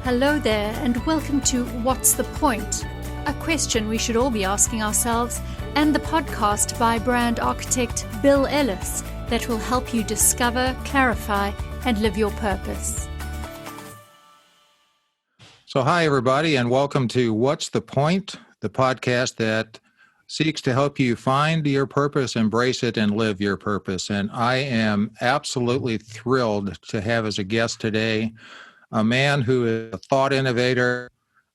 Hello there, and welcome to What's the Point? A question we should all be asking ourselves, and the podcast by brand architect Bill Ellis that will help you discover, clarify, and live your purpose. So hi, everybody, and welcome to What's the Point, the podcast that seeks to help you find your purpose, embrace it, and live your purpose. And I am absolutely thrilled to have as a guest today a man who is a thought innovator,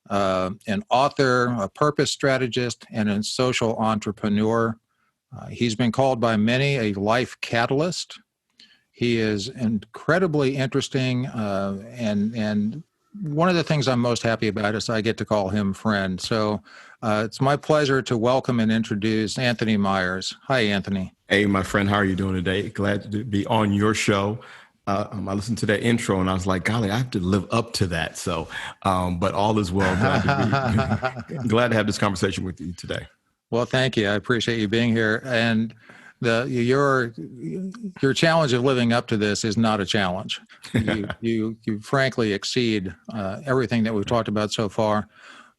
an author, a purpose strategist, and a social entrepreneur. He's been called by many a life catalyst. He is incredibly interesting, and one of the things I'm most happy about is I get to call him friend. So it's my pleasure to welcome and introduce Anthony Meyers. Hi, Anthony. Hey, my friend, how are you doing today? Glad to be on your show. I listened to that intro and I was like, golly, I have to live up to that. So, but all is well. Glad to have this conversation with you today. Well, thank you. I appreciate you being here. And your challenge of living up to this is not a challenge. You frankly exceed everything that we've talked about so far.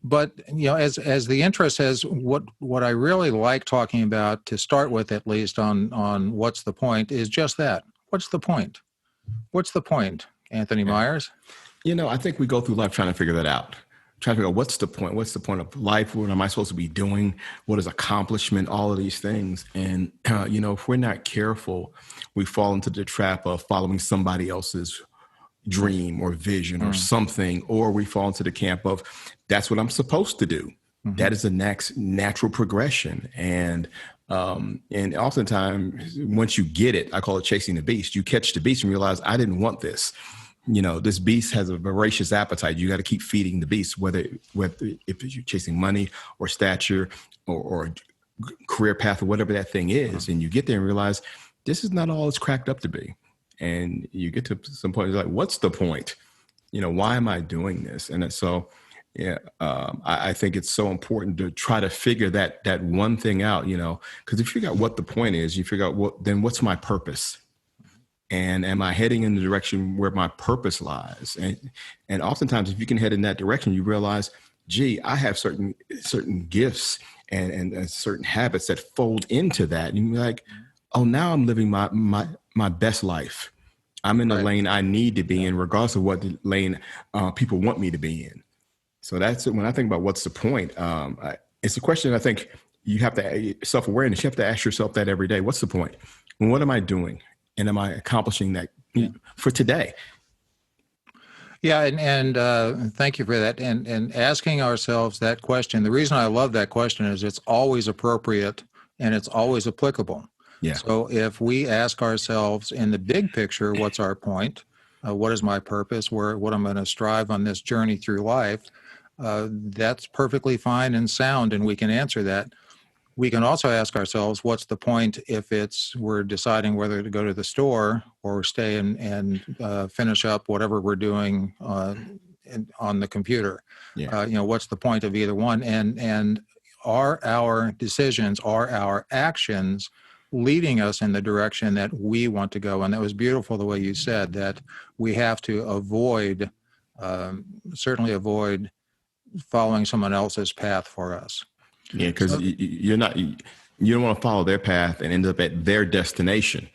But as the intro says, what I really like talking about to start with, at least on what's the point, is just that. What's the point? What's the point, Anthony Meyers? I think we go through life trying to figure that out. Trying to figure out what's the point? What's the point of life? What am I supposed to be doing? What is accomplishment? All of these things. And, if we're not careful, we fall into the trap of following somebody else's dream or vision or something, or we fall into the camp of that's what I'm supposed to do. Mm-hmm. That is the next natural progression. And oftentimes once you get it, I call it chasing the beast. You catch the beast and realize I didn't want this. This beast has a voracious appetite. You got to keep feeding the beast, whether if you're chasing money or stature or career path or whatever that thing is. And you get there and realize this is not all it's cracked up to be. And you get to some point, it's like, what's the point? Why am I doing this? And so, I think it's so important to try to figure that one thing out, because if you figure out what the point is, you figure out then what's my purpose? And am I heading in the direction where my purpose lies? And oftentimes, if you can head in that direction, you realize, gee, I have certain gifts and certain habits that fold into that. And you're like, oh, now I'm living my best life. I'm in the lane I need to be in, regardless of what the lane people want me to be in. So that's when I think about what's the point. It's a question I think you have to self-awareness. You have to ask yourself that every day. What's the point? And what am I doing? And am I accomplishing that for today? Yeah, and thank you for that. And asking ourselves that question, the reason I love that question is it's always appropriate and it's always applicable. Yeah. So if we ask ourselves in the big picture, what's our point? What is my purpose? What I'm going to strive on this journey through life? That's perfectly fine and sound, and we can answer that. We can also ask ourselves, what's the point if we're deciding whether to go to the store or stay and finish up whatever we're doing on the computer? Yeah. What's the point of either one? And are our decisions, are our actions leading us in the direction that we want to go? And that was beautiful the way you said that we have to certainly avoid following someone else's path for us. Yeah, because you don't want to follow their path and end up at their destination,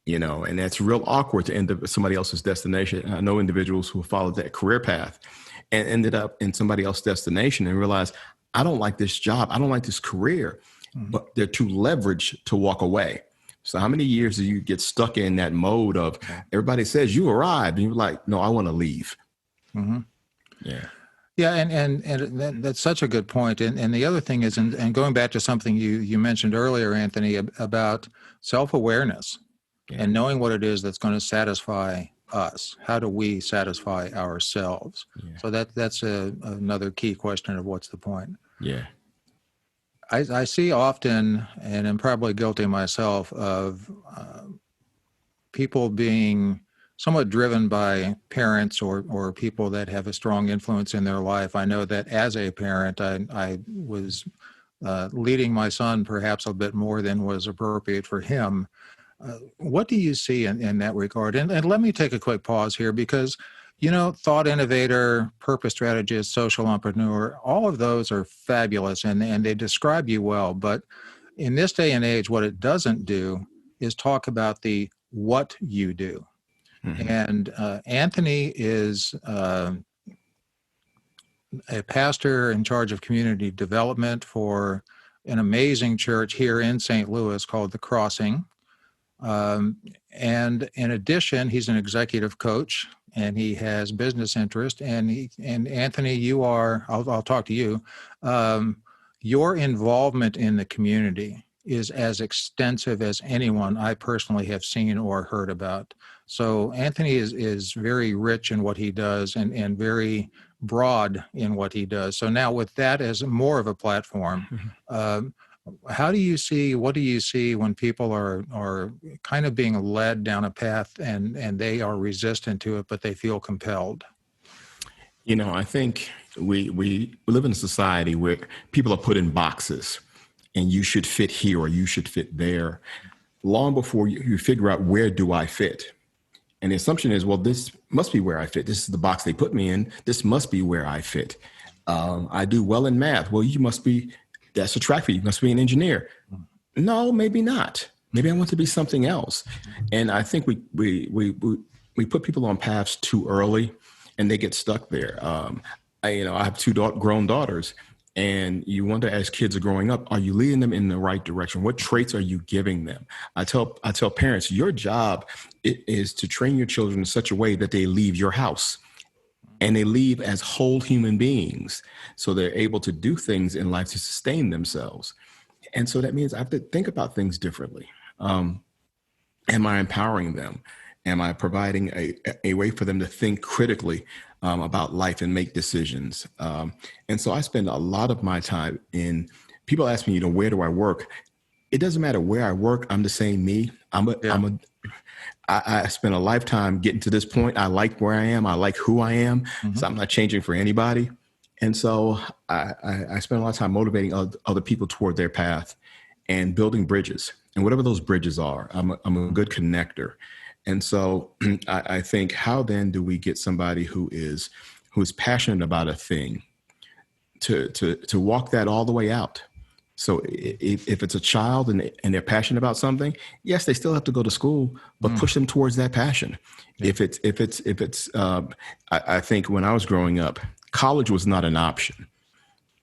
and that's real awkward to end up at somebody else's destination. I know individuals who followed that career path and ended up in somebody else's destination and realized, I don't like this job. I don't like this career, but they're too leveraged to walk away. So how many years do you get stuck in that mode of everybody says you arrived and you're like, no, I want to leave. Mm-hmm. Yeah. Yeah, and that's such a good point. And the other thing is, and going back to something you mentioned earlier, Anthony, about self-awareness and knowing what it is that's going to satisfy us. How do we satisfy ourselves? Yeah. So that's another key question of what's the point. Yeah. I see often, and I'm probably guilty myself, of people being somewhat driven by parents or people that have a strong influence in their life. I know that as a parent, I was leading my son perhaps a bit more than was appropriate for him. What do you see in that regard? And let me take a quick pause here because Thought Innovator, Purpose Strategist, Social Entrepreneur, all of those are fabulous and they describe you well. But in this day and age, what it doesn't do is talk about the what you do. Mm-hmm. And Anthony is a pastor in charge of community development for an amazing church here in St. Louis called The Crossing. And in addition, he's an executive coach and he has business interest. And Anthony, I'll talk to you. Your involvement in the community is as extensive as anyone I personally have seen or heard about. So Anthony is very rich in what he does and very broad in what he does. So now with that as more of a platform, what do you see when people are kind of being led down a path and they are resistant to it, but they feel compelled? I think we live in a society where people are put in boxes and you should fit here or you should fit there long before you figure out where do I fit. And the assumption is, well, this must be where I fit. This is the box they put me in. This must be where I fit. I do well in math. Well, that's a track for you. You must be an engineer. No, maybe not. Maybe I want to be something else. And I think we put people on paths too early and they get stuck there. I have two grown daughters, and you wonder as kids are growing up, are you leading them in the right direction? What traits are you giving them? I tell parents, your job is to train your children in such a way that they leave your house and they leave as whole human beings. So they're able to do things in life to sustain themselves. And so that means I have to think about things differently. Am I empowering them? Am I providing a way for them to think critically about life and make decisions? And so I spend a lot of my time people ask me, where do I work? It doesn't matter where I work. I'm the same me. I spent a lifetime getting to this point. I like where I am. I like who I am. Mm-hmm. So I'm not changing for anybody. And so I spend a lot of time motivating other people toward their path and building bridges. And whatever those bridges are, I'm a good connector. And so I think, how then do we get somebody who is passionate about a thing to walk that all the way out? So if it's a child and they're passionate about something, yes, they still have to go to school, but push them towards that passion. Yeah. I think when I was growing up, college was not an option.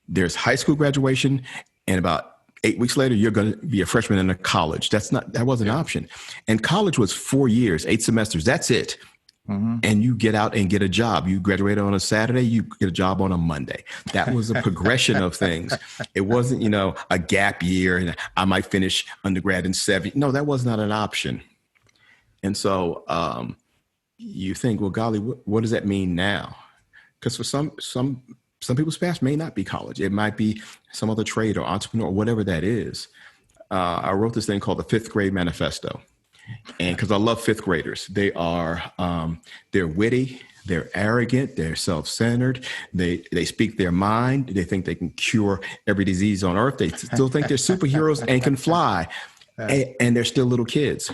There's high school graduation, and about 8 weeks later, you're going to be a freshman in a college. That wasn't an option. And college was 4 years, 8 semesters. That's it. Mm-hmm. And you get out and get a job. You graduate on a Saturday, you get a job on a Monday. That was a progression of things. It wasn't, a gap year and I might finish undergrad in 7. No, that was not an option. And so you think, well, golly, what does that mean now? Because for some people's past may not be college. It might be some other trade or entrepreneur, or whatever that is. I wrote this thing called the 5th Grade Manifesto. And because I love 5th graders, they're witty, they're arrogant, they're self-centered, they speak their mind, they think they can cure every disease on earth, they still think they're superheroes and can fly, and they're still little kids.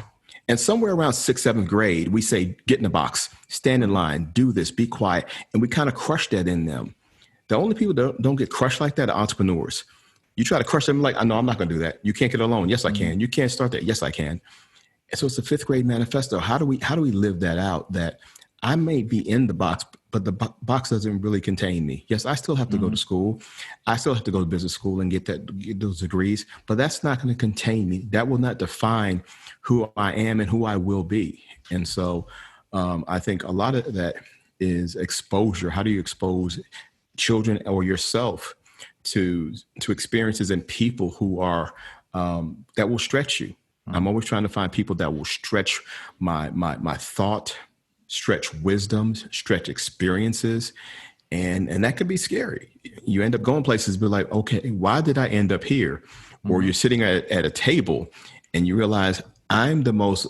And somewhere around 6th, 7th grade, we say, get in the box, stand in line, do this, be quiet, and we kind of crush that in them. The only people that don't get crushed like that are entrepreneurs. You try to crush them like, no, I'm not going to do that. You can't get a loan. Yes, I can. You can't start that. Yes, I can. And so it's a 5th grade manifesto. How do we live that out? That I may be in the box, but the box doesn't really contain me. Yes, I still have to go to school. I still have to go to business school and get those degrees, but that's not going to contain me. That will not define who I am and who I will be. And so I think a lot of that is exposure. How do you expose children or yourself to experiences and people who are that will stretch you? I'm always trying to find people that will stretch my thought, stretch wisdoms, stretch experiences. And that can be scary. You end up going places, be like, okay, why did I end up here? Mm-hmm. Or you're sitting at a table and you realize I'm the most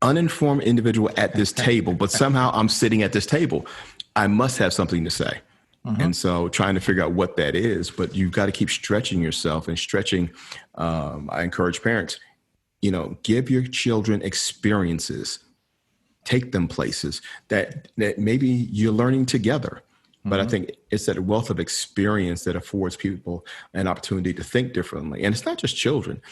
uninformed individual at this table, but somehow I'm sitting at this table. I must have something to say. Mm-hmm. And so trying to figure out what that is, but you've got to keep stretching yourself and stretching. I encourage parents, give your children experiences take them places that maybe you're learning together. But I think it's that wealth of experience that affords people an opportunity to think differently. And it's not just children.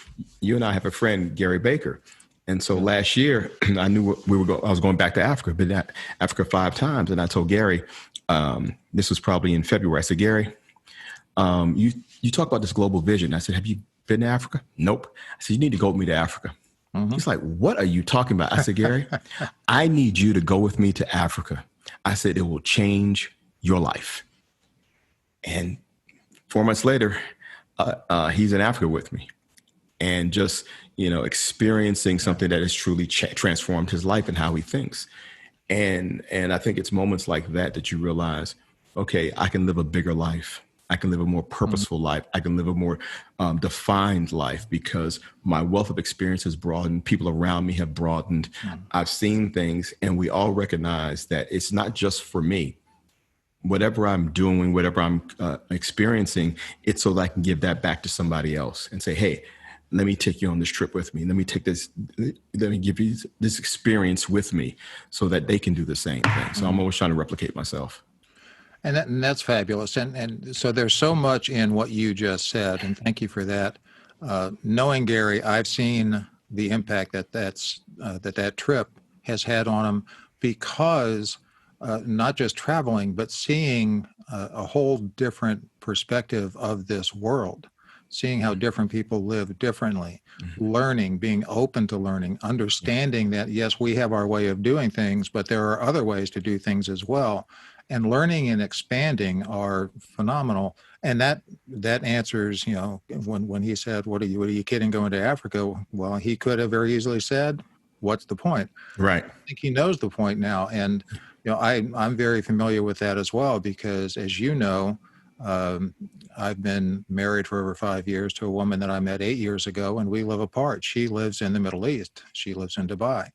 You and I have a friend, Gary Baker. And so last year, I knew I was going back to Africa, been to Africa 5 times. And I told Gary, this was probably in February. I said, Gary, you talk about this global vision. I said, have you been to Africa? Nope. I said, you need to go with me to Africa. He's like, what are you talking about? I said, Gary, I need you to go with me to Africa. I said, it will change your life. And 4 months later, he's in Africa with me, and just, experiencing something that has truly transformed his life and how he thinks. And I think it's moments like that you realize, okay, I can live a bigger life. I can live a more purposeful life. I can live a more defined life because my wealth of experience has broadened. People around me have broadened. I've seen things, and we all recognize that it's not just for me. Whatever I'm doing, whatever I'm experiencing, it's so that I can give that back to somebody else and say, hey, let me take you on this trip with me. Let me give you this experience with me so that they can do the same thing. So I'm always trying to replicate myself. And that's fabulous. And so there's so much in what you just said, and thank you for that. Knowing Gary, I've seen the impact that trip has had on him, because not just traveling, but seeing a whole different perspective of this world, seeing how different people live differently, learning, being open to learning, understanding that, yes, we have our way of doing things, but there are other ways to do things as well. And learning and expanding are phenomenal. And that answers, when he said, what are you kidding, going to Africa? Well, he could have very easily said, what's the point? Right. I think he knows the point now. And, I'm very familiar with that as well, because as you know, I've been married for over 5 years to a woman that I met 8 years ago, and we live apart. She lives in the Middle East. She lives in Dubai.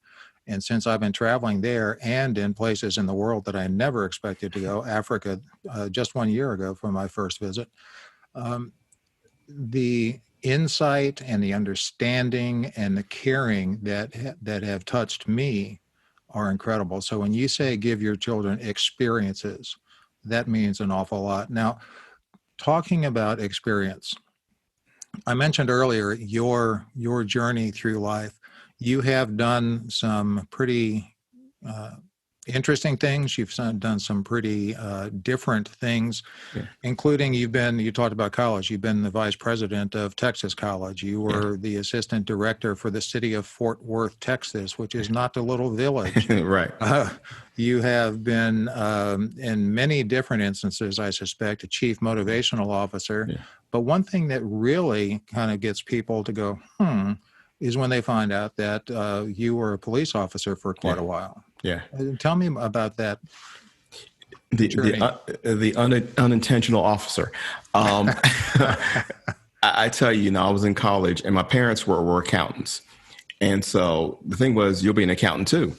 And since I've been traveling there and in places in the world that I never expected to go, Africa, just 1 year ago for my first visit, the insight and the understanding and the caring that have touched me are incredible. So when you say give your children experiences, that means an awful lot. Now, talking about experience, I mentioned earlier your journey through life. You have done some pretty interesting things. You've done some pretty different things, including you talked about college. You've been the vice president of Texas College. You were the assistant director for the city of Fort Worth, Texas, which is not a little village. Right. You have been, in many different instances, I suspect, a chief motivational officer. Yeah. But one thing that really kind of gets people to go, is when they find out that you were a police officer for quite a while. Yeah. Tell me about that. The unintentional officer. I tell you, I was in college and my parents were accountants. And so the thing was, you'll be an accountant too.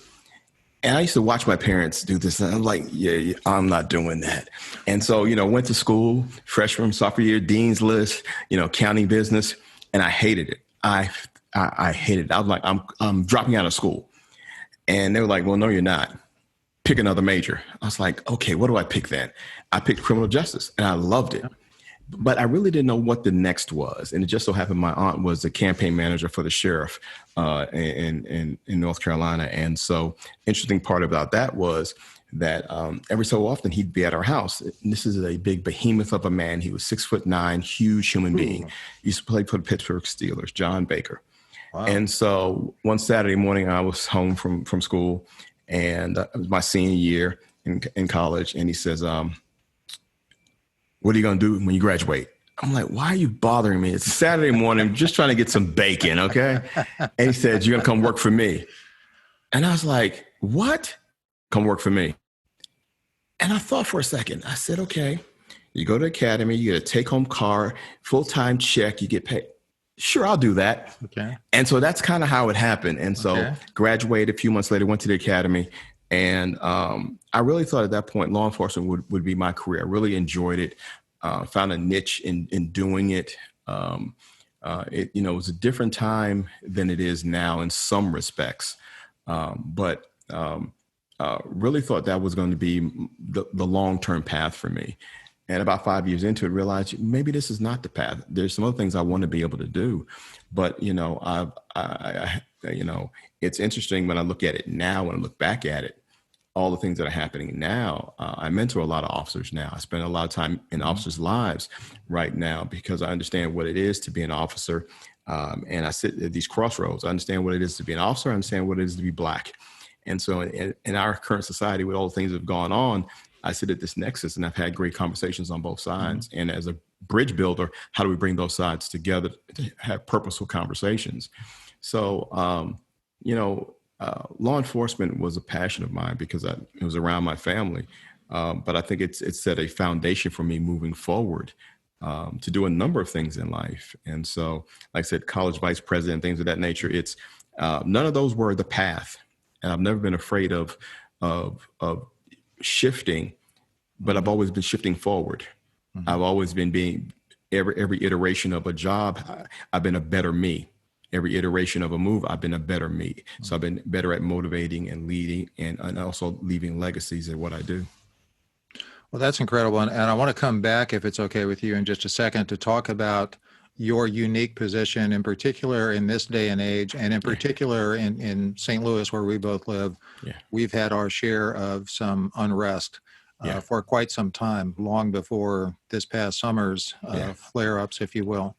And I used to watch my parents do this, and I'm like, yeah, I'm not doing that. And so, went to school, freshman, sophomore year, dean's list, counting business, and I hated it. I hated it. I was like, I'm dropping out of school. And they were like, well, no, you're not. Pick another major. I was like, okay, what do I pick then? I picked criminal justice, and I loved it. But I really didn't know what the next was. And it just so happened my aunt was the campaign manager for the sheriff in North Carolina. And so interesting part about that was that every so often he'd be at our house. And this is a big behemoth of a man. He was 6'9", huge human being. He used to play for the Pittsburgh Steelers, John Baker. Wow. And so one Saturday morning, I was home from school, and it was my senior year in college. And he says, what are you going to do when you graduate? I'm like, why are you bothering me? It's Saturday morning. I'm just trying to get some bacon, okay? And he said, you're going to come work for me. And I was like, what? Come work for me. And I thought for a second. I said, okay, you go to the academy, you get a take-home car, full-time check, you get paid. Sure, I'll do that. Okay. And so that's kind of how it happened. And so graduated a few months later, went to the academy. And I really thought at that point, law enforcement would be my career. I really enjoyed it, found a niche in doing it. It was a different time than it is now in some respects. But really thought that was going to be the long-term path for me. And about 5 years into it, realized maybe this is not the path. There's some other things I want to be able to do. But, it's interesting when I look at it now, when I look back at it, all the things that are happening now. I mentor a lot of officers now. I spend a lot of time in officers' lives right now because I understand what it is to be an officer. And I sit at these crossroads. I understand what it is to be an officer. I understand what it is to be Black. And so in our current society, with all the things that have gone on, I sit at this nexus, and I've had great conversations on both sides. And as a bridge builder, how do we bring those sides together to have purposeful conversations? So, law enforcement was a passion of mine because it was around my family. But I think it's set a foundation for me moving forward to do a number of things in life. And so, like I said, college vice president, things of that nature, it's none of those were the path. And I've never been afraid of shifting, but I've always been shifting forward. Mm-hmm. I've always been being every iteration of a job. I've been a better me. Every iteration of a move, I've been a better me. Mm-hmm. So I've been better at motivating and leading and also leaving legacies at what I do. Well, that's incredible. And I want to come back, if it's okay with you, in just a second to talk about your unique position, in particular in this day and age, and in particular in St. Louis, where we both live. Yeah. We've had our share of some unrest for quite some time, long before this past summer's flare-ups, if you will.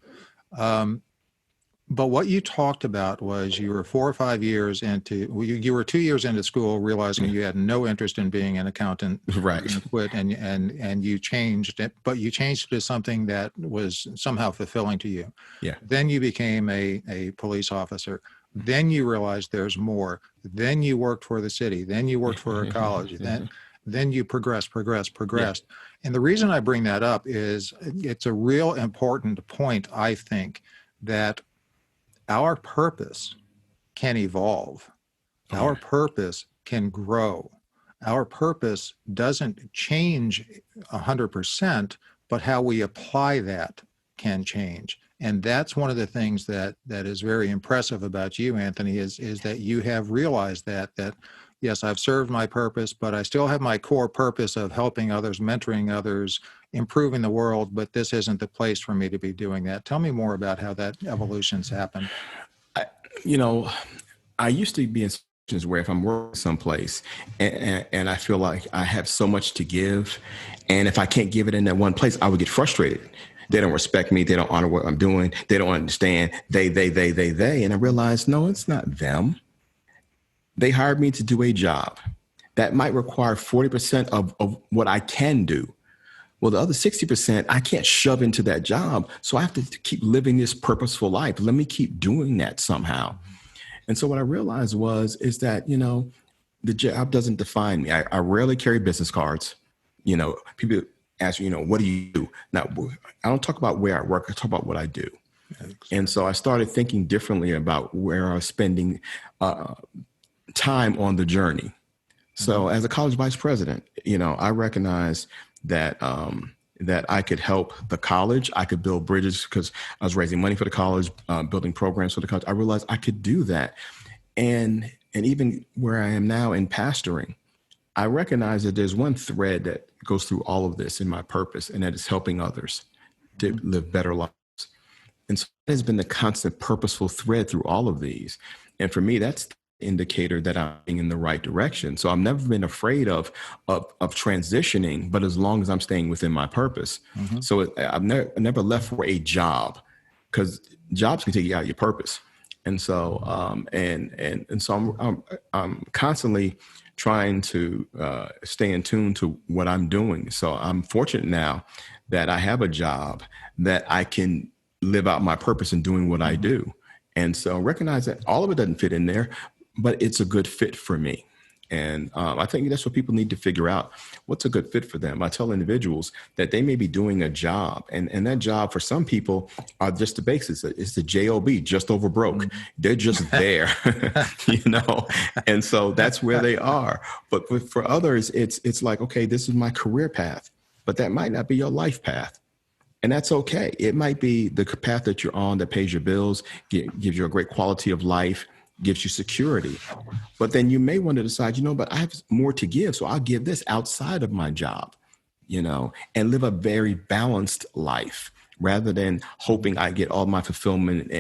But what you talked about was you were 4 or 5 years into, you were 2 years into school, realizing you had no interest in being an accountant. Right. You quit and you changed it, but you changed it to something that was somehow fulfilling to you. Yeah. Then you became a police officer. Then you realized there's more. Then you worked for the city. Then you worked for a college. Then you progressed. Yeah. And the reason I bring that up is it's a real important point, I think, that our purpose can evolve. Our purpose can grow. Our purpose doesn't change 100%, but how we apply that can change. And that's one of the things that is very impressive about you, Anthony, is that you have realized that yes, I've served my purpose, but I still have my core purpose of helping others, mentoring others, improving the world, but this isn't the place for me to be doing that. Tell me more about how that evolution's happened. I used to be in situations where if I'm working someplace and I feel like I have so much to give, and if I can't give it in that one place, I would get frustrated. They don't respect me. They don't honor what I'm doing. They don't understand. They. And I realized, no, it's not them. They hired me to do a job that might require 40% of what I can do. Well, the other 60%, I can't shove into that job. So I have to keep living this purposeful life. Let me keep doing that somehow. And so what I realized is that, the job doesn't define me. I rarely carry business cards. People ask me, what do you do? Now, I don't talk about where I work. I talk about what I do. And so I started thinking differently about where I was spending time on the journey. So as a college vice president, I recognized that I could help the college. I could build bridges because I was raising money for the college, building programs for the college. I realized I could do that. And even where I am now in pastoring, I recognize that there's one thread that goes through all of this in my purpose, and that is helping others to live better lives. And so it has been the constant purposeful thread through all of these. And for me, that's indicator that I'm in the right direction. So I've never been afraid of transitioning, but as long as I'm staying within my purpose. Mm-hmm. So I've never left for a job, because jobs can take you out of your purpose. And so I'm constantly trying to stay in tune to what I'm doing. So I'm fortunate now that I have a job that I can live out my purpose in doing what I do. And so recognize that all of it doesn't fit in there, but it's a good fit for me. And I think that's what people need to figure out. What's a good fit for them? I tell individuals that they may be doing a job, and that job for some people are just the basics. It's the job, just over broke. Mm-hmm. They're just there, and so that's where they are. But for others, it's like, okay, this is my career path, but that might not be your life path. And that's okay. It might be the path that you're on that pays your bills, gives you a great quality of life, gives you security. But then you may want to decide, but I have more to give. So I'll give this outside of my job, and live a very balanced life rather than hoping I get all my fulfillment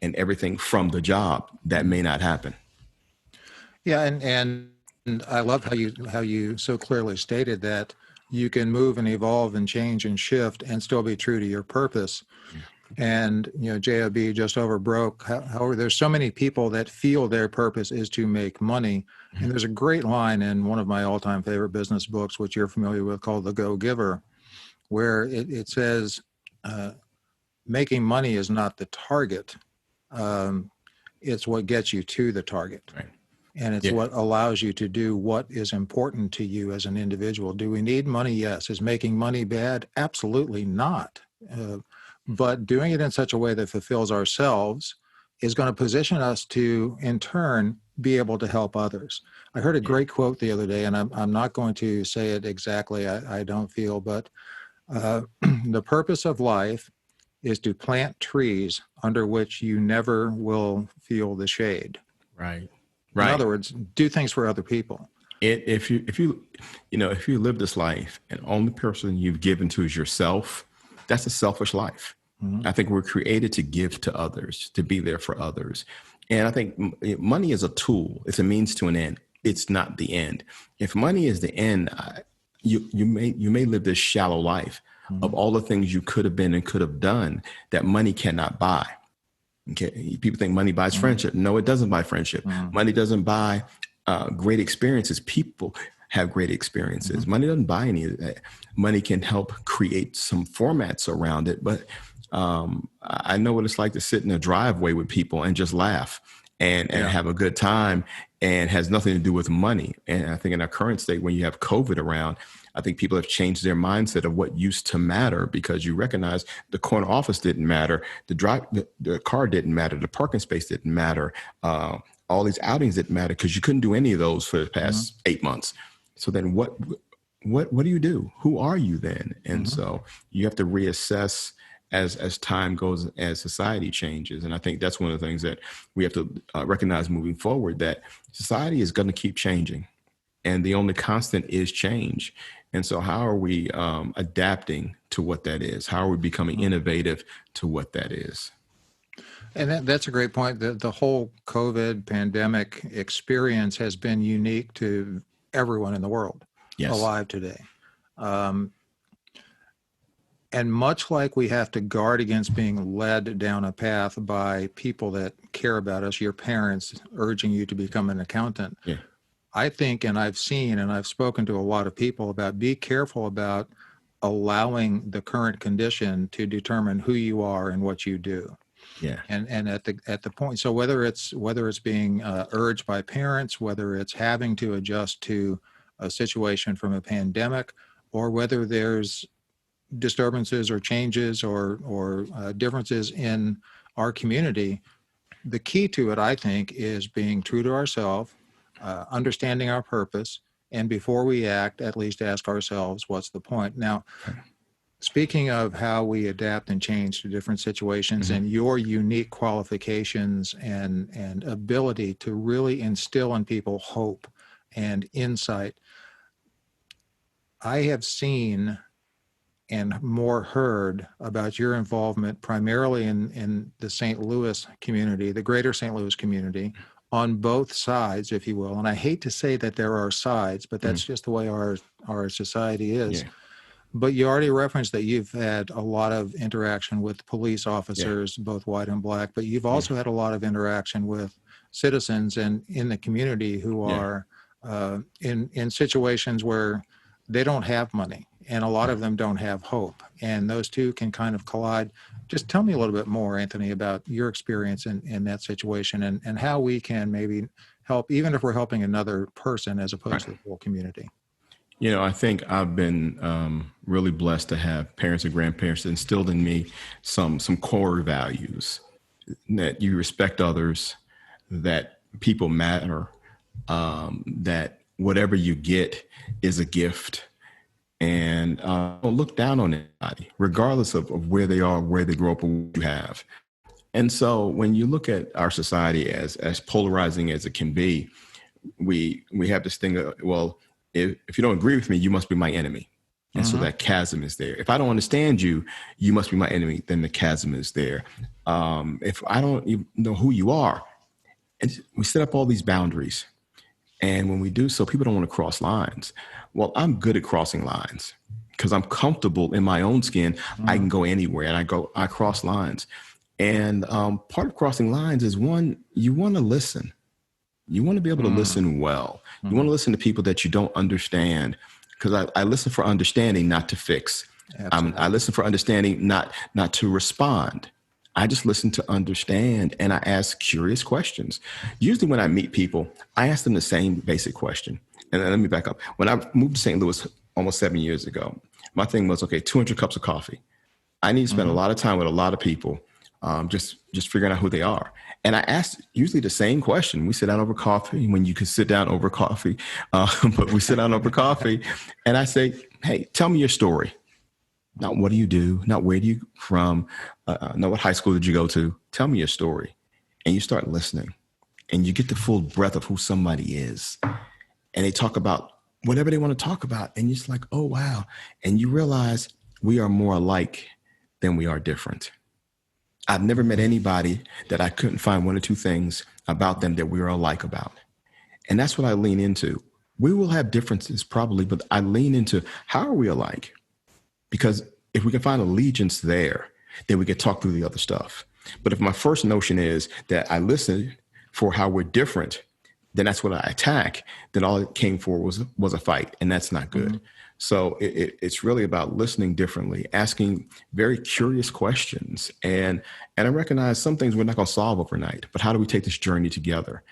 and everything from the job. That may not happen. Yeah. And I love how you so clearly stated that you can move and evolve and change and shift and still be true to your purpose. And, JOB just over broke. However, there's so many people that feel their purpose is to make money. And there's a great line in one of my all-time favorite business books, which you're familiar with, called The Go-Giver, where it says, making money is not the target. It's what gets you to the target. Right. And it's what allows you to do what is important to you as an individual. Do we need money? Yes. Is making money bad? Absolutely not. But doing it in such a way that fulfills ourselves is going to position us to, in turn, be able to help others. I heard a great quote the other day, and I'm not going to say it exactly, I don't feel, but the purpose of life is to plant trees under which you never will feel the shade. Right. In other words, do things for other people. If you live this life and only person you've given to is yourself, that's a selfish life. Mm-hmm. I think we're created to give to others, to be there for others. And I think money is a tool. It's a means to an end. It's not the end. If money is the end, you may live this shallow life of all the things you could have been and could have done that money cannot buy. Okay, people think money buys friendship. No, it doesn't buy friendship. Money doesn't buy great experiences. People have great experiences. Money doesn't buy any of that. Money can help create some formats around it, but I know what it's like to sit in a driveway with people and just laugh and have a good time, and has nothing to do with money. And I think in our current state, when you have COVID around, I think people have changed their mindset of what used to matter, because you recognize the corner office didn't matter, the car didn't matter, the parking space didn't matter, all these outings didn't matter, because you couldn't do any of those for the past 8 months. So then what do you do? Who are you then? And so you have to reassess as time goes, as society changes. And I think that's one of the things that we have to recognize moving forward, that society is going to keep changing, and the only constant is change. And so how are we adapting to what that is? How are we becoming innovative to what that is? And that's a great point. The whole COVID pandemic experience has been unique to everyone in the world alive today. And much like we have to guard against being led down a path by people that care about us, your parents urging you to become an accountant, I think, and I've seen and I've spoken to a lot of people about, be careful about allowing the current condition to determine who you are and what you do. Yeah. And at the point, so whether it's being urged by parents, whether it's having to adjust to a situation from a pandemic, or whether there's disturbances or changes or differences in our community, the key to it, I think, is being true to ourselves, understanding our purpose, and before we act, at least ask ourselves, what's the point? Now, speaking of how we adapt and change to different situations and your unique qualifications and ability to really instill in people hope and insight, I have seen and more heard about your involvement primarily in the St. Louis community, the greater St. Louis community, on both sides, if you will. And I hate to say that there are sides, but that's just the way our society is. Yeah. But you already referenced that you've had a lot of interaction with police officers, both white and black, but you've also had a lot of interaction with citizens and in the community who are in situations where they don't have money, and a lot of them don't have hope. And those two can kind of collide. Just tell me a little bit more, Anthony, about your experience in that situation and how we can maybe help, even if we're helping another person as opposed to the whole community. You know, I think I've been really blessed to have parents and grandparents that instilled in me some core values, that you respect others, that people matter, that whatever you get is a gift, and don't look down on anybody, regardless of where they are, where they grow up, or what you have. And so when you look at our society as polarizing as it can be, we have this thing of, well, if you don't agree with me, you must be my enemy. And so that chasm is there. If I don't understand you, you must be my enemy. Then the chasm is there. If I don't even know who you are, and we set up all these boundaries. And when we do so, people don't want to cross lines. Well, I'm good at crossing lines because I'm comfortable in my own skin. I can go anywhere and I cross lines. And part of crossing lines is, one, you want to listen. You want to be able to listen well. You want to listen to people that you don't understand, because I listen for understanding, not to fix. I listen for understanding, not to respond. I just listen to understand, and I ask curious questions. Usually when I meet people, I ask them the same basic question. And then let me back up. When I moved to St. Louis almost 7 years ago, my thing was, okay, 200 cups of coffee. I need to spend a lot of time with a lot of people, just figuring out who they are. And I asked usually the same question. We sit down over coffee, when you can sit down over coffee, but we sit down over coffee, and I say, hey, tell me your story. Not what do you do, not where do you from, not what high school did you go to. Tell me your story. And you start listening, and you get the full breadth of who somebody is. And they talk about whatever they want to talk about. And you're just like, oh, wow. And you realize we are more alike than we are different. I've never met anybody that I couldn't find one or two things about them that we are alike about. And that's what I lean into. We will have differences probably, but I lean into, how are we alike? Because if we can find allegiance there, then we can talk through the other stuff. But if my first notion is that I listen for how we're different, then that's what I attack. Then all it came for was a fight, and that's not good. So it's really about listening differently, asking very curious questions. And I recognize some things we're not going to solve overnight, but how do we take this journey together?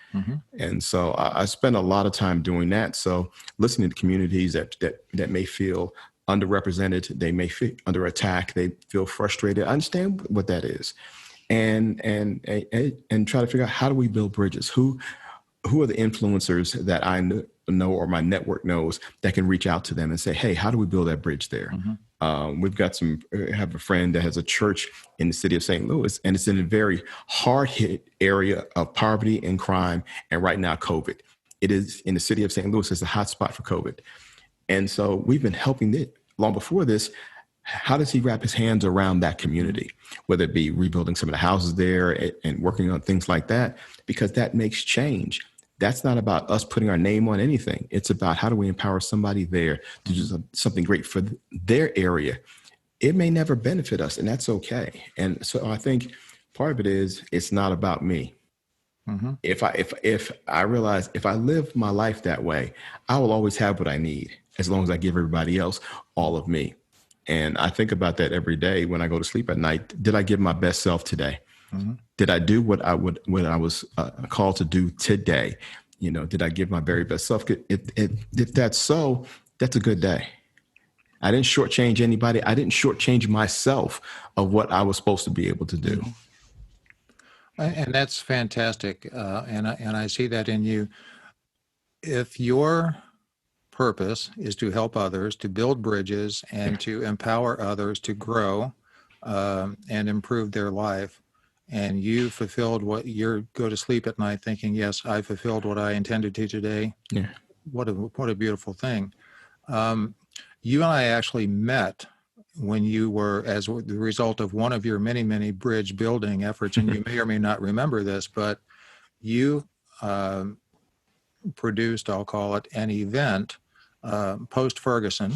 And so I spend a lot of time doing that. So listening to communities that may feel underrepresented, they may feel under attack, they feel frustrated. I understand what that is. And try to figure out, how do we build bridges? Who are the influencers that I know or my network knows that can reach out to them and say, hey, how do we build that bridge there? We've got have a friend that has a church in the city of St. Louis, and it's in a very hard hit area of poverty and crime. And right now, COVID. It is in the city of St. Louis. It's a hot spot for COVID. And so we've been helping it long before this. How does he wrap his hands around that community, whether it be rebuilding some of the houses there and working on things like that, because that makes change. That's not about us putting our name on anything. It's about, how do we empower somebody there to do something great for their area? It may never benefit us, and that's okay. And so I think part of it is, it's not about me. If I realize, if I live my life that way, I will always have what I need, as long as I give everybody else all of me. And I think about that every day when I go to sleep at night. Did I give my best self today? Did I do what I was called to do today? Did I give my very best self? If that's so, that's a good day. I didn't shortchange anybody. I didn't shortchange myself of what I was supposed to be able to do. And that's fantastic. And I see that in you. If your purpose is to help others, to build bridges, and to empower others to grow and improve their life, and you fulfilled what you go to sleep at night thinking, yes, I fulfilled what I intended to today. Yeah. What a beautiful thing. You and I actually met when you were, as the result of one of your many, many bridge building efforts, and you may or may not remember this, but you produced, I'll call it, an event post-Ferguson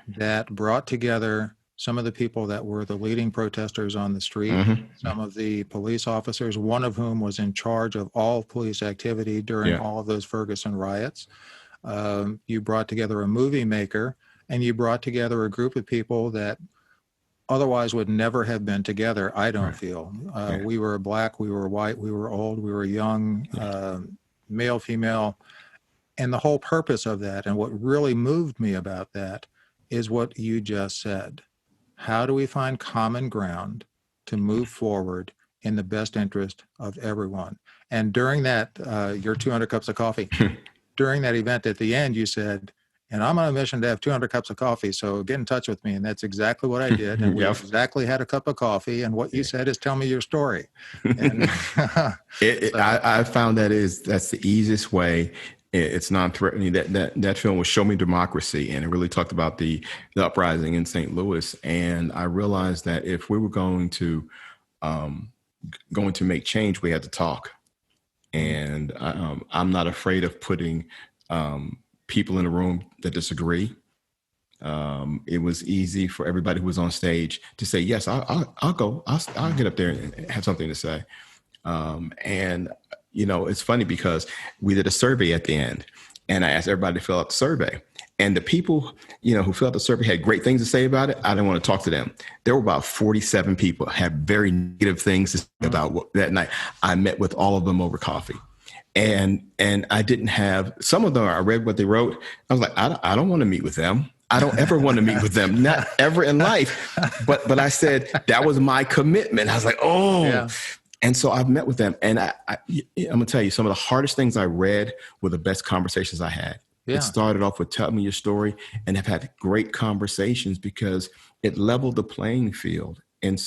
that brought together some of the people that were the leading protesters on the street, some of the police officers, one of whom was in charge of all police activity during all of those Ferguson riots. You brought together a movie maker, and you brought together a group of people that otherwise would never have been together, I don't feel. We were black, we were white, we were old, we were young, male, female. And the whole purpose of that, and what really moved me about that, is what you just said. How do we find common ground to move forward in the best interest of everyone? And during that, your 200 cups of coffee, during that event at the end, you said, and I'm on a mission to have 200 cups of coffee. So get in touch with me. And that's exactly what I did. And we exactly had a cup of coffee. And what you said is, tell me your story. And I found that's the easiest way. It's non-threatening. That film was Show Me Democracy, and it really talked about the uprising in St. Louis. And I realized that if we were going to make change, we had to talk. And I'm not afraid of putting people in a room that disagree. It was easy for everybody who was on stage to say, yes, I'll go. I'll get up there and have something to say. And, it's funny because we did a survey at the end, and I asked everybody to fill out the survey. And the people, who filled out the survey had great things to say about it. I didn't want to talk to them. There were about 47 people had very negative things to say about that night. I met with all of them over coffee. And I didn't have, some of them, I read what they wrote. I was like, I don't want to meet with them. I don't ever want to meet with them, not ever in life. But I said, that was my commitment. I was like, yeah. And so I've met with them. And I'm going to tell you, some of the hardest things I read were the best conversations I had. Yeah. It started off with tell me your story, and have had great conversations because it leveled the playing field, and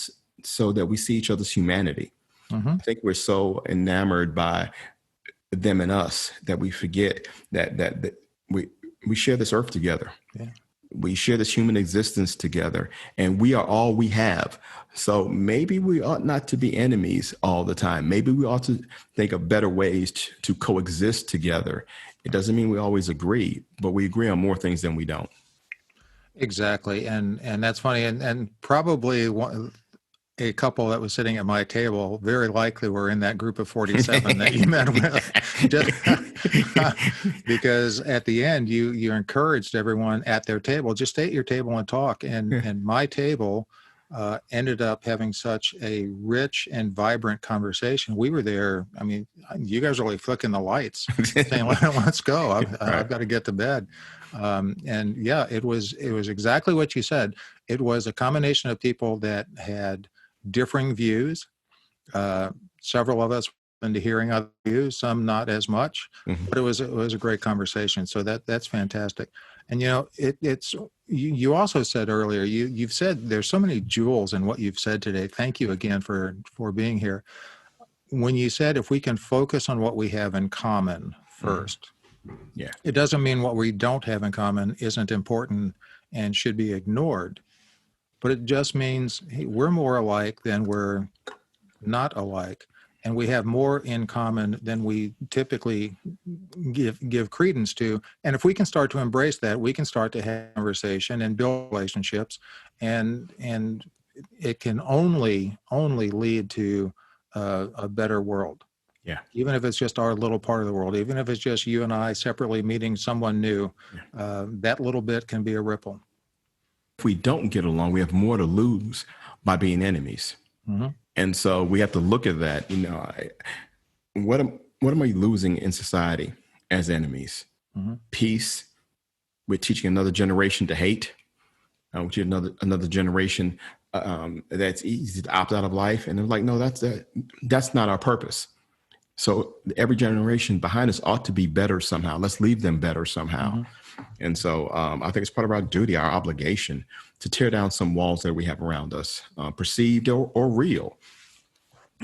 so that we see each other's humanity. Mm-hmm. I think we're so enamored by them and us that we forget that we share this earth together. Yeah. We share this human existence together, and we are all we have. So maybe we ought not to be enemies all the time. Maybe we ought to think of better ways to coexist together. It doesn't mean we always agree, but we agree on more things than we don't. Exactly. And that's funny. And probably a couple that was sitting at my table very likely were in that group of 47 that you met with. Because at the end, you encouraged everyone at their table, just stay at your table and talk. And my table ended up having such a rich and vibrant conversation. We were there. I mean, you guys were like flicking the lights, saying, let's go. I've got to get to bed. And yeah, it was exactly what you said. It was a combination of people that had differing views. Several of us were into hearing other views, some not as much, but it was a great conversation. So that's fantastic. And it's you also said earlier, you've said there's so many jewels in what you've said today. Thank you again for being here. When you said if we can focus on what we have in common first, yeah, it doesn't mean what we don't have in common isn't important and should be ignored. But it just means we're more alike than we're not alike, and we have more in common than we typically give credence to. And if we can start to embrace that, we can start to have conversation and build relationships, and it can only lead to a better world. Yeah. Even if it's just our little part of the world, even if it's just you and I separately meeting someone new, that little bit can be a ripple. If we don't get along, we have more to lose by being enemies. Mm-hmm. And so we have to look at that. What am I losing in society as enemies? Mm-hmm. Peace. We're teaching another generation to hate. We're teaching another generation that's easy to opt out of life. And they're like, no, that's not our purpose. So every generation behind us ought to be better somehow. Let's leave them better somehow. Mm-hmm. And so I think it's part of our duty, our obligation, to tear down some walls that we have around us, perceived or real,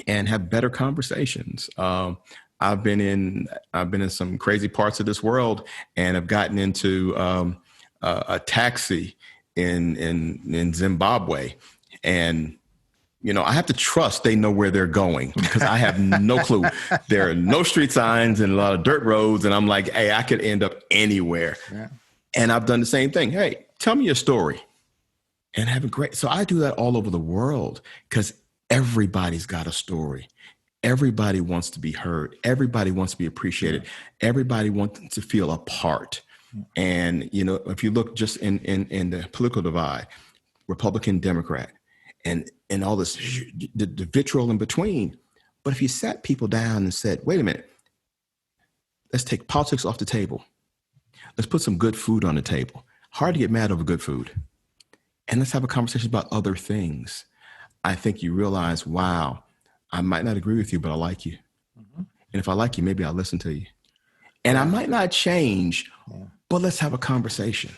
and have better conversations. I've been in some crazy parts of this world, and have gotten into a taxi in Zimbabwe, and I have to trust they know where they're going, because I have no clue. There are no street signs and a lot of dirt roads. And I'm like, hey, I could end up anywhere. Yeah. And I've done the same thing. Hey, tell me your story. And having great. So I do that all over the world, because everybody's got a story. Everybody wants to be heard. Everybody wants to be appreciated. Yeah. Everybody wants to feel a part. Yeah. And, if you look just in the political divide, Republican, Democrat, and all this, the vitriol in between. But if you sat people down and said, wait a minute, let's take politics off the table. Let's put some good food on the table. Hard to get mad over good food. And let's have a conversation about other things. I think you realize, wow, I might not agree with you, but I like you. Mm-hmm. And if I like you, maybe I'll listen to you. And I might not change but let's have a conversation.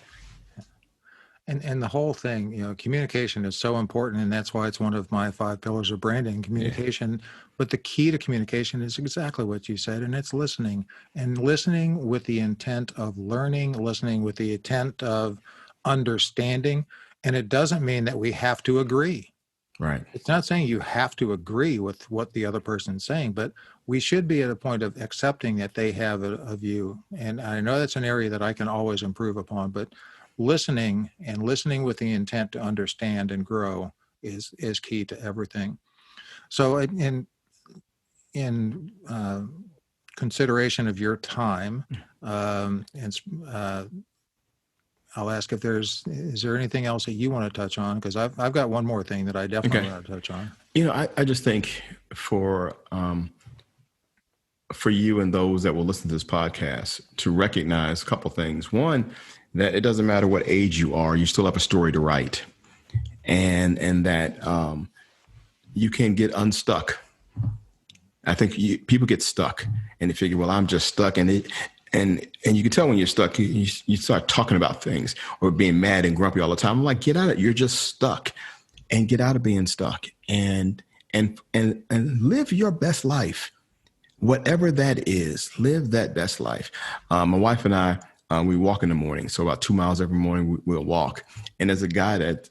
And the whole thing, communication is so important, and that's why it's one of my 5 pillars of branding, communication. Yeah. But the key to communication is exactly what you said, and it's listening. And listening with the intent of learning, listening with the intent of understanding. And it doesn't mean that we have to agree. Right. It's not saying you have to agree with what the other person's saying, but we should be at a point of accepting that they have a view. And I know that's an area that I can always improve upon, but listening with the intent to understand and grow is key to everything. So in consideration of your time, I'll ask if is there anything else that you want to touch on? Because I've got one more thing that I definitely want to touch on. I just think for you and those that will listen to this podcast to recognize a couple things. One, that it doesn't matter what age you are, you still have a story to write, and that you can get unstuck. I think people get stuck and they figure, well, I'm just stuck, and you can tell when you're stuck. You start talking about things or being mad and grumpy all the time. I'm like, get out of it. You're just stuck, and get out of being stuck, and live your best life, whatever that is. Live that best life. My wife and I. We walk in the morning, so about 2 miles every morning we'll walk. And there's a guy that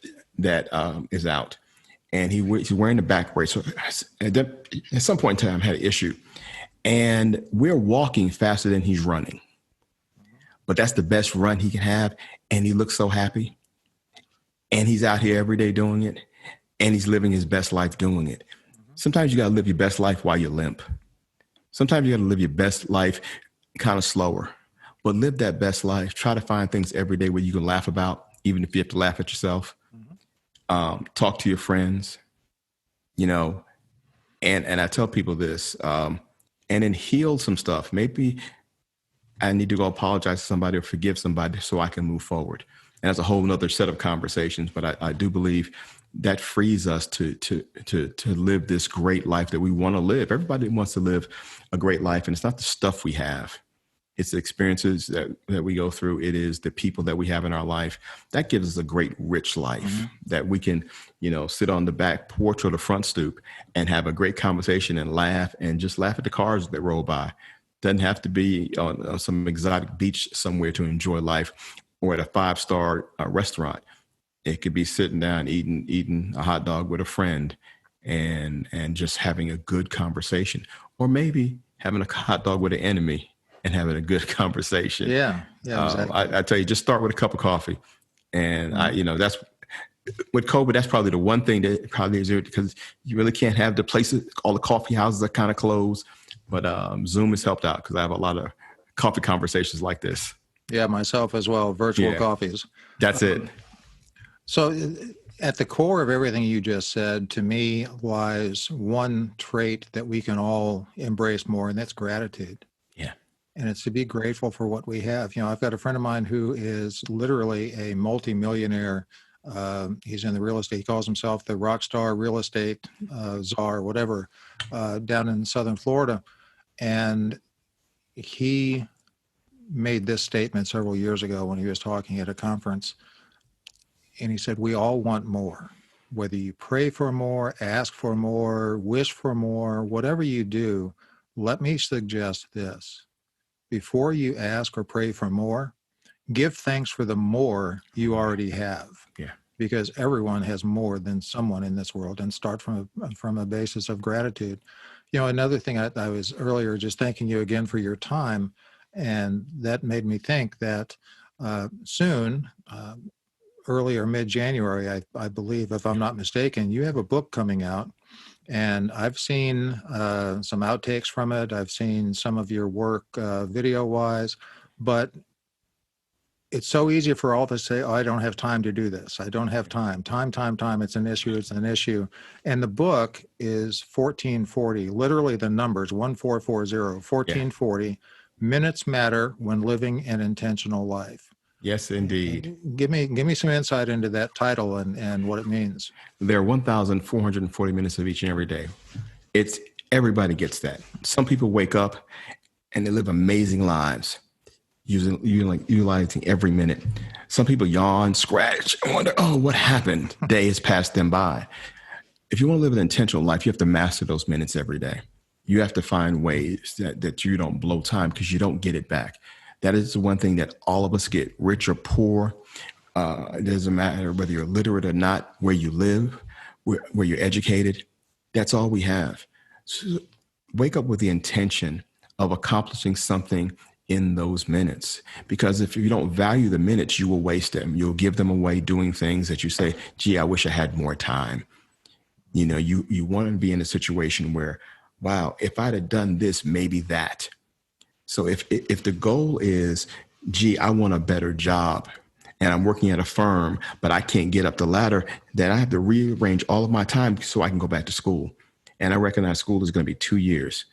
is out, and he's wearing the back brace. So at some point in time, I had an issue, and we're walking faster than he's running. But that's the best run he can have, and he looks so happy. And he's out here every day doing it, and he's living his best life doing it. Sometimes you got to live your best life while you limp. Sometimes you got to live your best life kind of slower. But live that best life. Try to find things every day where you can laugh about, even if you have to laugh at yourself. Talk to your friends, and I tell people this, and then heal some stuff. Maybe I need to go apologize to somebody or forgive somebody so I can move forward. And that's a whole nother set of conversations. But I do believe that frees us to live this great life that we want to live. Everybody wants to live a great life, and it's not the stuff we have. It's the experiences that we go through. It is the people that we have in our life that gives us a great, rich life that we can, sit on the back porch or the front stoop and have a great conversation and laugh and just laugh at the cars that roll by. Doesn't have to be on some exotic beach somewhere to enjoy life or at a 5-star restaurant. It could be sitting down, eating a hot dog with a friend and just having a good conversation, or maybe having a hot dog with an enemy and having a good conversation. Yeah, exactly. I tell you, just start with a cup of coffee. And that's with COVID, that's probably the one thing that probably is, because you really can't have the places, all the coffee houses are kind of closed, but Zoom has helped out because I have a lot of coffee conversations like this. Yeah, myself as well, virtual coffees. That's it. So at the core of everything you just said, to me, lies one trait that we can all embrace more, and that's gratitude. Yeah. And it's to be grateful for what we have. I've got a friend of mine who is literally a multimillionaire. He's in the real estate. He calls himself the rock star real estate czar, whatever, down in southern Florida. And he made this statement several years ago when he was talking at a conference. And he said, we all want more. Whether you pray for more, ask for more, wish for more, whatever you do, let me suggest this. Before you ask or pray for more, give thanks for the more you already have. Yeah. Because everyone has more than someone in this world, and start from a basis of gratitude. Another thing I was earlier just thanking you again for your time, and that made me think that soon, early or mid-January, I believe, if I'm not mistaken, you have a book coming out. And I've seen some outtakes from it. I've seen some of your work video-wise, but it's so easy for all of us to say, oh, I don't have time to do this. I don't have time. Time. It's an issue. And the book is 1440, literally the numbers, 1440, 1440. Minutes matter when living an intentional life. Yes, indeed. Give me some insight into that title and what it means. There are 1,440 minutes of each and every day. Everybody gets that. Some people wake up and they live amazing lives. utilizing every minute. Some people yawn, scratch, and wonder, oh, what happened? Day has passed them by. If you want to live an intentional life, you have to master those minutes every day. You have to find ways that you don't blow time, because you don't get it back. That is the one thing that all of us get, rich or poor. It doesn't matter whether you're literate or not, where you live, where you're educated. That's all we have. So wake up with the intention of accomplishing something in those minutes, because if you don't value the minutes, you will waste them. You'll give them away doing things that you say, gee, I wish I had more time. You want to be in a situation where, wow, if I'd have done this, maybe that. So if the goal is, gee, I want a better job and I'm working at a firm, but I can't get up the ladder, then I have to rearrange all of my time so I can go back to school. And I recognize school is going to be 2 years.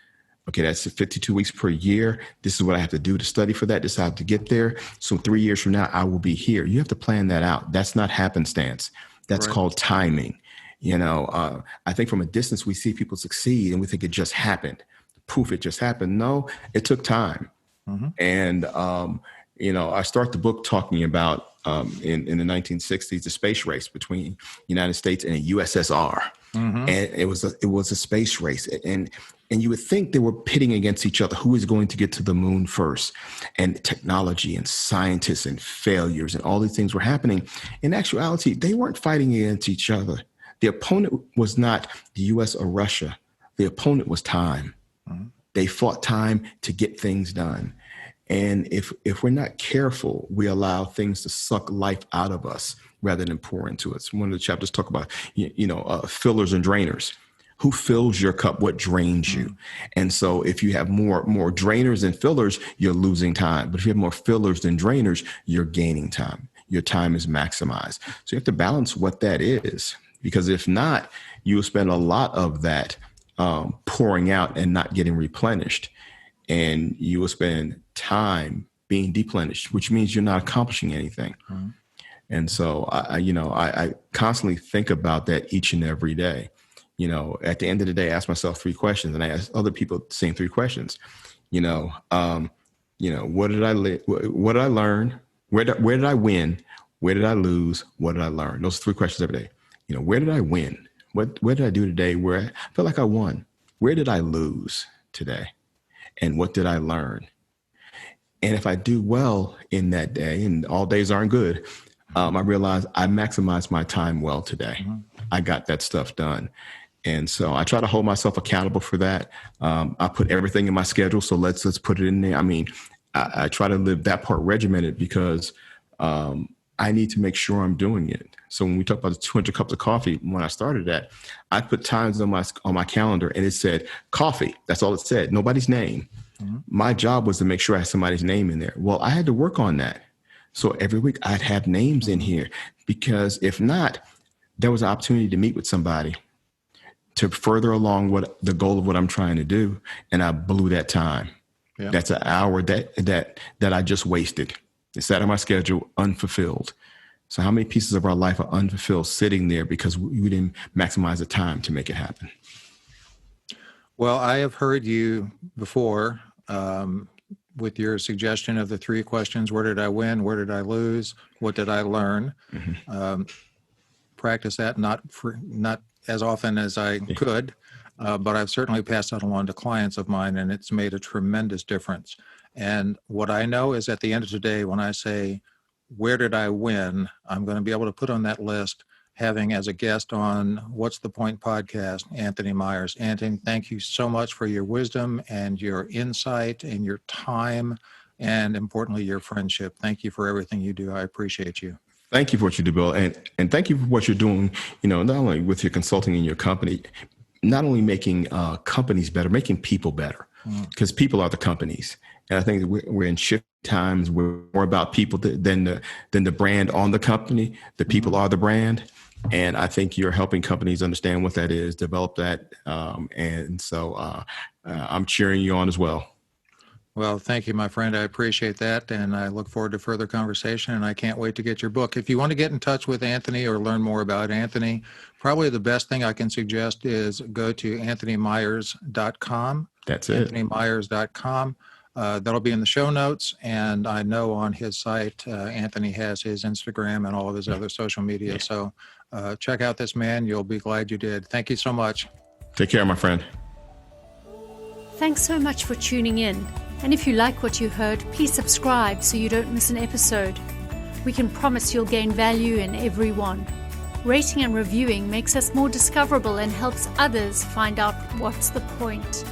Okay, that's 52 weeks per year. This is what I have to do to study for that. This is how I have to get there. So 3 years from now, I will be here. You have to plan that out. That's not happenstance. That's called timing. I think from a distance, we see people succeed and we think it just happened. Poof, it just happened. No, it took time. Mm-hmm. And, I start the book talking about in the 1960s, the space race between the United States and the USSR. Mm-hmm. And it was a space race. And you would think they were pitting against each other. Who is going to get to the moon first? And technology and scientists and failures and all these things were happening. In actuality, they weren't fighting against each other. The opponent was not the U.S. or Russia. The opponent was time. Mm-hmm. They fought time to get things done. And if we're not careful, we allow things to suck life out of us rather than pour into us. One of the chapters talk about, fillers and drainers. Who fills your cup? What drains you? And so if you have more drainers than fillers, you're losing time. But if you have more fillers than drainers, you're gaining time. Your time is maximized. So you have to balance what that is, because if not, you will spend a lot of that pouring out and not getting replenished. And you will spend time being deplenished, which means you're not accomplishing anything. Mm-hmm. And so I constantly think about that each and every day. At the end of the day, I ask myself 3 questions, and I ask other people the same 3 questions. What did I learn? Where did I win? Where did I lose? What did I learn? Those 3 questions every day. Where did I win? What did I do today where I felt like I won? Where did I lose today? And what did I learn? And if I do well in that day, and all days aren't good, I realize I maximized my time well today. Mm-hmm. I got that stuff done. And so I try to hold myself accountable for that. I put everything in my schedule. So let's put it in there. I mean, I try to live that part regimented, because I need to make sure I'm doing it. So when we talk about the 200 cups of coffee, when I started that, I put times on my calendar, and it said coffee. That's all it said. Nobody's name. Mm-hmm. My job was to make sure I had somebody's name in there. Well, I had to work on that. So every week I'd have names in here, because if not, there was an opportunity to meet with somebody to further along what the goal of what I'm trying to do. And I blew that time. Yeah. That's an hour that I just wasted. It's out of my schedule, unfulfilled. So how many pieces of our life are unfulfilled, sitting there because we didn't maximize the time to make it happen? Well, I have heard you before with your suggestion of the 3 questions: where did I win? Where did I lose? What did I learn? Mm-hmm. Practice that, not as often as I could, but I've certainly passed that along to clients of mine, and it's made a tremendous difference. And what I know is, at the end of the day, when I say, where did I win? I'm going to be able to put on that list, having as a guest on What's the Point podcast, Anthony Meyers. Anthony, thank you so much for your wisdom and your insight and your time, and importantly, your friendship. Thank you for everything you do. I appreciate you. Thank you for what you do, Bill. And thank you for what you're doing, not only with your consulting in your company, not only making companies better, making people better, because people are the companies. And I think that we're in shift times. We're more about people than the brand on the company. The people are the brand. And I think you're helping companies understand what that is, develop that. And so I'm cheering you on as well. Well, thank you, my friend. I appreciate that. And I look forward to further conversation. And I can't wait to get your book. If you want to get in touch with Anthony or learn more about Anthony, probably the best thing I can suggest is go to anthonymeyers.com. That's it. anthonymeyers.com. That'll be in the show notes. And I know on his site, Anthony has his Instagram and all of his other social media. So check out this man. You'll be glad you did. Thank you so much. Take care, my friend. Thanks so much for tuning in. And if you like what you heard, please subscribe so you don't miss an episode. We can promise you'll gain value in every one. Rating and reviewing makes us more discoverable and helps others find out what's the point.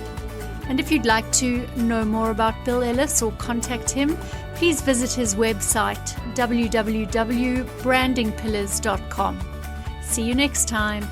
And if you'd like to know more about Bill Ellis or contact him, please visit his website, www.brandingpillars.com. See you next time.